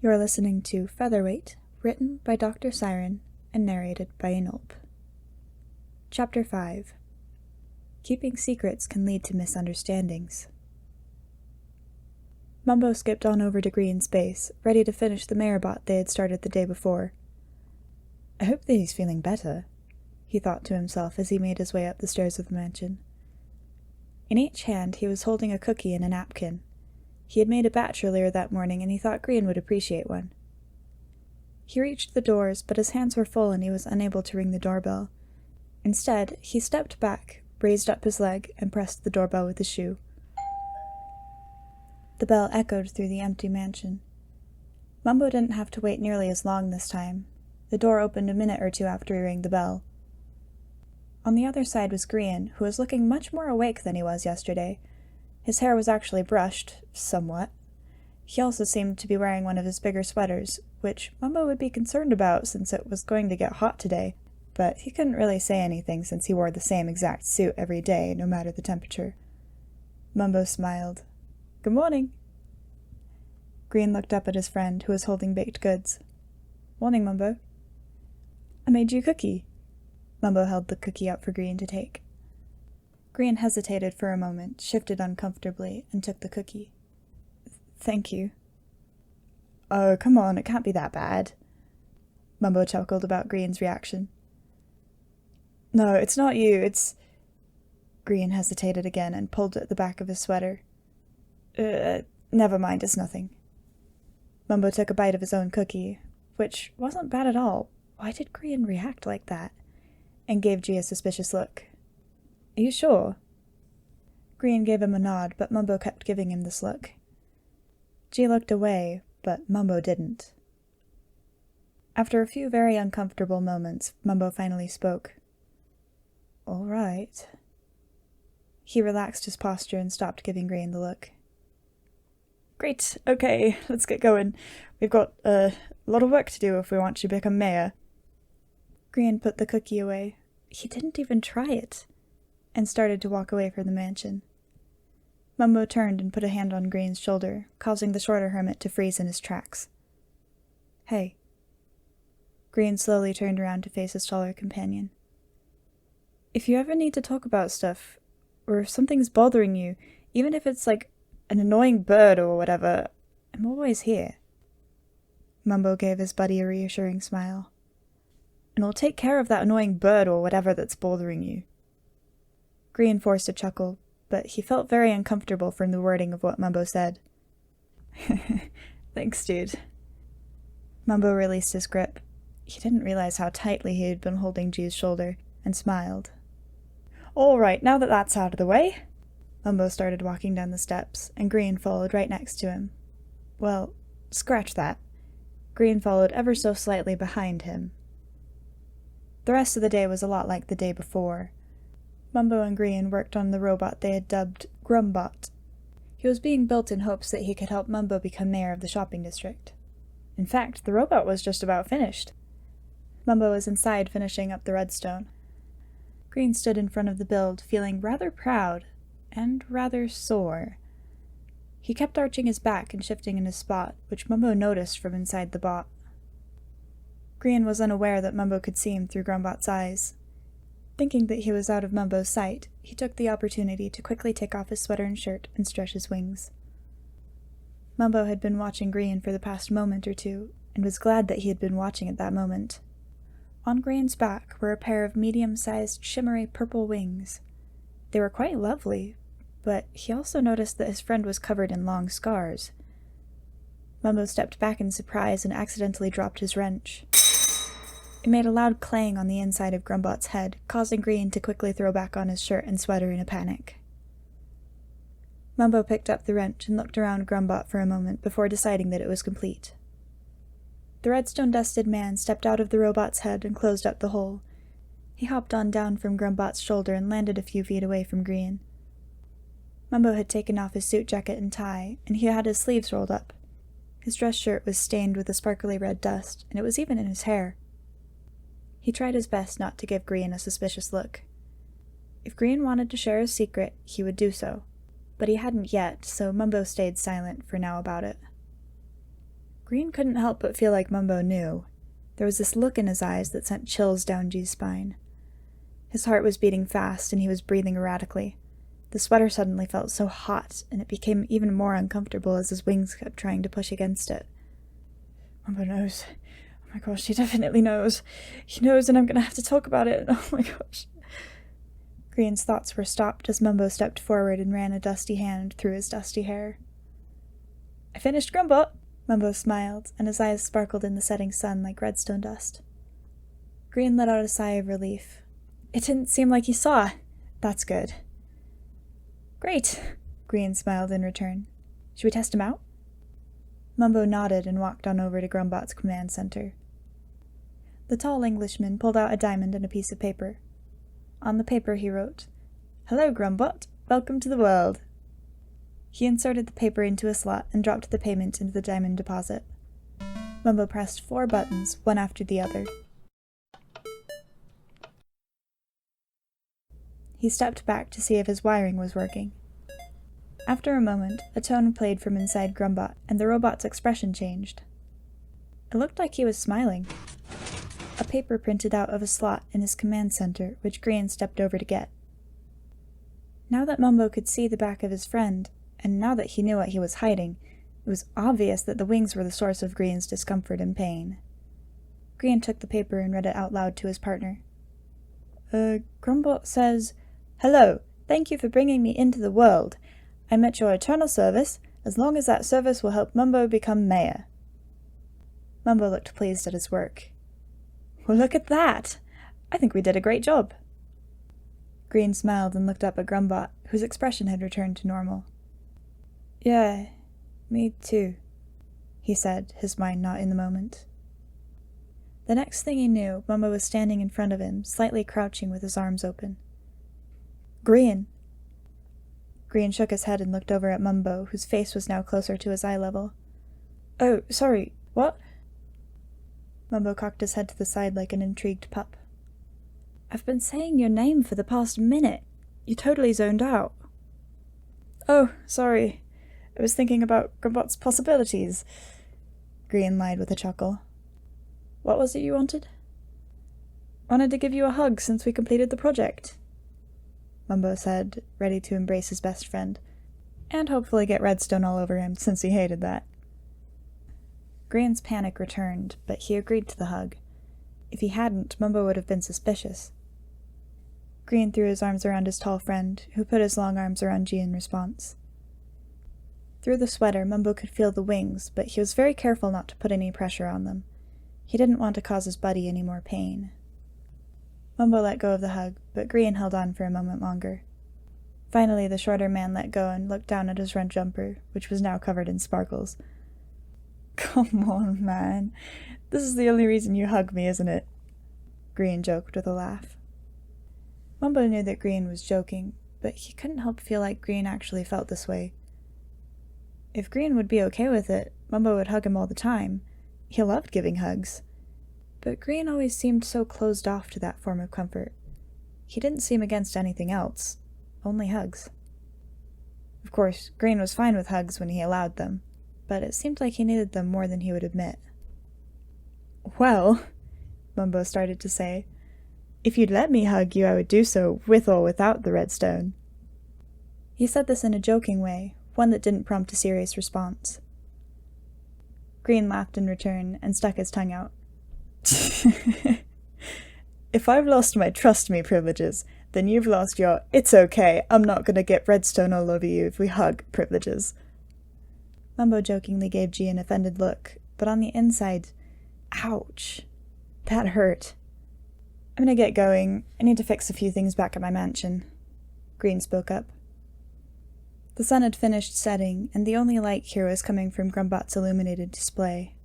You're listening to Featherweight, written by DoctorSiren and narrated by Inulp. Chapter 5. Keeping secrets can lead to misunderstandings. Mumbo skipped on over to Grian's base, ready to finish the mayorbot they had started the day before. I hope that he's feeling better, he thought to himself as he made his way up the stairs of the mansion. In each hand he was holding a cookie and a napkin. He had made a batch earlier that morning, and he thought Grian would appreciate one. He reached the doors, but his hands were full and he was unable to ring the doorbell. Instead, he stepped back, raised up his leg, and pressed the doorbell with his shoe. The bell echoed through the empty mansion. Mumbo didn't have to wait nearly as long this time. The door opened a minute or two after he rang the bell. On the other side was Grian, who was looking much more awake than he was yesterday. His hair was actually brushed, somewhat. He also seemed to be wearing one of his bigger sweaters, which Mumbo would be concerned about since it was going to get hot today, but he couldn't really say anything since he wore the same exact suit every day, no matter the temperature. Mumbo smiled. "Good morning." Grian looked up at his friend, who was holding baked goods. "Morning, Mumbo." "I made you a cookie." Mumbo held the cookie out for Grian to take. Grian hesitated for a moment, shifted uncomfortably, and took the cookie. "Thank you." "Oh, come on, it can't be that bad." Mumbo chuckled about Grian's reaction. "No, it's not you, it's—" Grian hesitated again and pulled at the back of his sweater. Never mind, it's nothing." Mumbo took a bite of his own cookie, which wasn't bad at all. Why did Grian react like that? And gave G a suspicious look. "Are you sure?" Grian gave him a nod, but Mumbo kept giving him this look. G looked away, but Mumbo didn't. After a few very uncomfortable moments, Mumbo finally spoke. "All right." He relaxed his posture and stopped giving Grian the look. "Great, okay, let's get going. We've got a lot of work to do if we want to become mayor." Grian put the cookie away. He didn't even try it, and started to walk away from the mansion. Mumbo turned and put a hand on Grian's shoulder, causing the shorter hermit to freeze in his tracks. "Hey." Grian slowly turned around to face his taller companion. "If you ever need to talk about stuff, or if something's bothering you, even if it's like an annoying bird or whatever, I'm always here." Mumbo gave his buddy a reassuring smile. "And I'll take care of that annoying bird or whatever that's bothering you." Grian forced a chuckle, but he felt very uncomfortable from the wording of what Mumbo said. "Thanks, dude." Mumbo released his grip. He didn't realize how tightly he had been holding G's shoulder, and smiled. "All right, now that that's out of the way." Mumbo started walking down the steps, and Grian followed right next to him. Well, scratch that. Grian followed ever so slightly behind him. The rest of the day was a lot like the day before. Mumbo and Grian worked on the robot they had dubbed Grumbot. He was being built in hopes that he could help Mumbo become mayor of the shopping district. In fact, the robot was just about finished. Mumbo was inside finishing up the redstone. Grian stood in front of the build, feeling rather proud and rather sore. He kept arching his back and shifting in his spot, which Mumbo noticed from inside the bot. Grian was unaware that Mumbo could see him through Grumbot's eyes. Thinking that he was out of Mumbo's sight, he took the opportunity to quickly take off his sweater and shirt and stretch his wings. Mumbo had been watching Grian for the past moment or two, and was glad that he had been watching at that moment. On Grian's back were a pair of medium-sized, shimmery purple wings. They were quite lovely, but he also noticed that his friend was covered in long scars. Mumbo stepped back in surprise and accidentally dropped his wrench. It made a loud clang on the inside of Grumbot's head, causing Grian to quickly throw back on his shirt and sweater in a panic. Mumbo picked up the wrench and looked around Grumbot for a moment before deciding that it was complete. The redstone-dusted man stepped out of the robot's head and closed up the hole. He hopped on down from Grumbot's shoulder and landed a few feet away from Grian. Mumbo had taken off his suit jacket and tie, and he had his sleeves rolled up. His dress shirt was stained with a sparkly red dust, and it was even in his hair. He tried his best not to give Grian a suspicious look. If Grian wanted to share his secret, he would do so, but he hadn't yet, so Mumbo stayed silent for now about it. Grian couldn't help but feel like Mumbo knew. There was this look in his eyes that sent chills down G's spine. His heart was beating fast, and he was breathing erratically. The sweater suddenly felt so hot, and it became even more uncomfortable as his wings kept trying to push against it. Mumbo knows. Oh my gosh, he definitely knows. He knows, and I'm gonna have to talk about it. Oh my gosh. Grian's thoughts were stopped as Mumbo stepped forward and ran a dusty hand through his dusty hair. I finished Grumbot, Mumbo smiled, and his eyes sparkled in the setting sun like redstone dust. Grian let out a sigh of relief. It didn't seem like he saw. That's good. Great, Grian smiled in return. Should we test him out? Mumbo nodded and walked on over to Grumbot's command center. The tall Englishman pulled out a diamond and a piece of paper. On the paper he wrote, Hello, Grumbot. Welcome to the world. He inserted the paper into a slot and dropped the payment into the diamond deposit. Mumbo pressed 4 buttons, one after the other. He stepped back to see if his wiring was working. After a moment, a tone played from inside Grumbot, and the robot's expression changed. It looked like he was smiling. A paper printed out of a slot in his command center, which Grian stepped over to get. Now that Mumbo could see the back of his friend, and now that he knew what he was hiding, it was obvious that the wings were the source of Grian's discomfort and pain. Grian took the paper and read it out loud to his partner. Grumbot says, Hello, thank you for bringing me into the world. I'm at your eternal service, as long as that service will help Mumbo become mayor. Mumbo looked pleased at his work. Well, look at that! I think we did a great job. Grian smiled and looked up at Grumbot, whose expression had returned to normal. Yeah, me too, he said, his mind not in the moment. The next thing he knew, Mumbo was standing in front of him, slightly crouching with his arms open. Grian! Grian shook his head and looked over at Mumbo, whose face was now closer to his eye level. Oh, sorry, what? Mumbo cocked his head to the side like an intrigued pup. I've been saying your name for the past minute. You totally zoned out. Oh, sorry. I was thinking about Grumbot's possibilities. Grian lied with a chuckle. What was it you wanted? Wanted to give you a hug since we completed the project, Mumbo said, ready to embrace his best friend, and hopefully get redstone all over him since he hated that. Grian's panic returned, but he agreed to the hug. If he hadn't, Mumbo would have been suspicious. Grian threw his arms around his tall friend, who put his long arms around G in response. Through the sweater, Mumbo could feel the wings, but he was very careful not to put any pressure on them. He didn't want to cause his buddy any more pain. Mumbo let go of the hug, but Grian held on for a moment longer. Finally, the shorter man let go and looked down at his red jumper, which was now covered in sparkles. Come on, man. This is the only reason you hug me, isn't it? Grian joked with a laugh. Mumbo knew that Grian was joking, but he couldn't help feel like Grian actually felt this way. If Grian would be okay with it, Mumbo would hug him all the time. He loved giving hugs. But Grian always seemed so closed off to that form of comfort. He didn't seem against anything else, only hugs. Of course, Grian was fine with hugs when he allowed them, but it seemed like he needed them more than he would admit. Well, Mumbo started to say, if you'd let me hug you, I would do so with or without the redstone. He said this in a joking way, one that didn't prompt a serious response. Grian laughed in return and stuck his tongue out. If I've lost my trust me privileges, then you've lost your it's okay, I'm not gonna get redstone all over you if we hug privileges. Mumbo jokingly gave G an offended look, but on the inside, ouch, that hurt. I'm gonna get going. I need to fix a few things back at my mansion. Grian spoke up. The sun had finished setting, and the only light here was coming from Grumbot's illuminated display.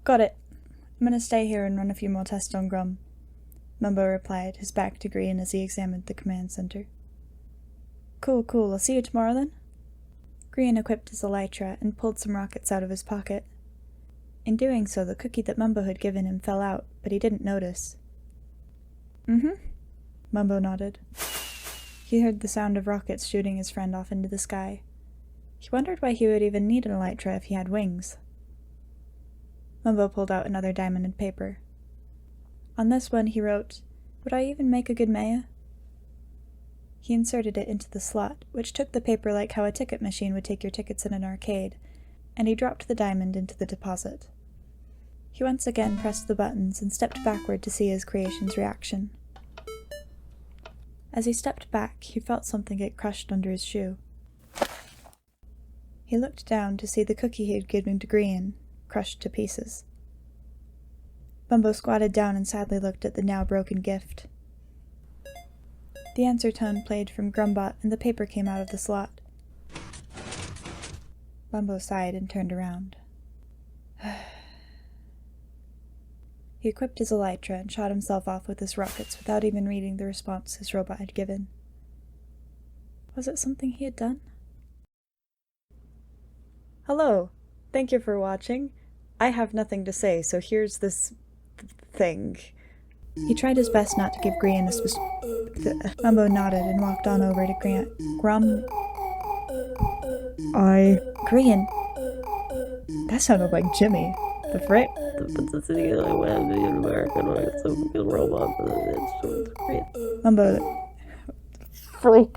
Got it. I'm gonna stay here and run a few more tests on Grum, Mumbo replied, his back to Grian as he examined the command center. Cool, I'll see you tomorrow then? Grian equipped his elytra and pulled some rockets out of his pocket. In doing so, the cookie that Mumbo had given him fell out, but he didn't notice. Mumbo nodded. He heard the sound of rockets shooting his friend off into the sky. He wondered why he would even need an elytra if he had wings. Mumbo pulled out another diamond and paper. On this one he wrote, "Would I even make a good mayor?" He inserted it into the slot, which took the paper like how a ticket machine would take your tickets in an arcade, and he dropped the diamond into the deposit. He once again pressed the buttons and stepped backward to see his creation's reaction. As he stepped back, he felt something get crushed under his shoe. He looked down to see the cookie he had given to Grian, crushed to pieces. Mumbo squatted down and sadly looked at the now broken gift. The answer tone played from Grumbot and the paper came out of the slot. Mumbo sighed and turned around. He equipped his elytra and shot himself off with his rockets without even reading the response his robot had given. Was it something he had done? Hello! Thank you for watching. I have nothing to say, so here's this thing. He tried his best not to give Grian a Mumbo nodded and walked on over to Grian. Grian. That sounded like Jimmy. The frick? Mumbo. Freak.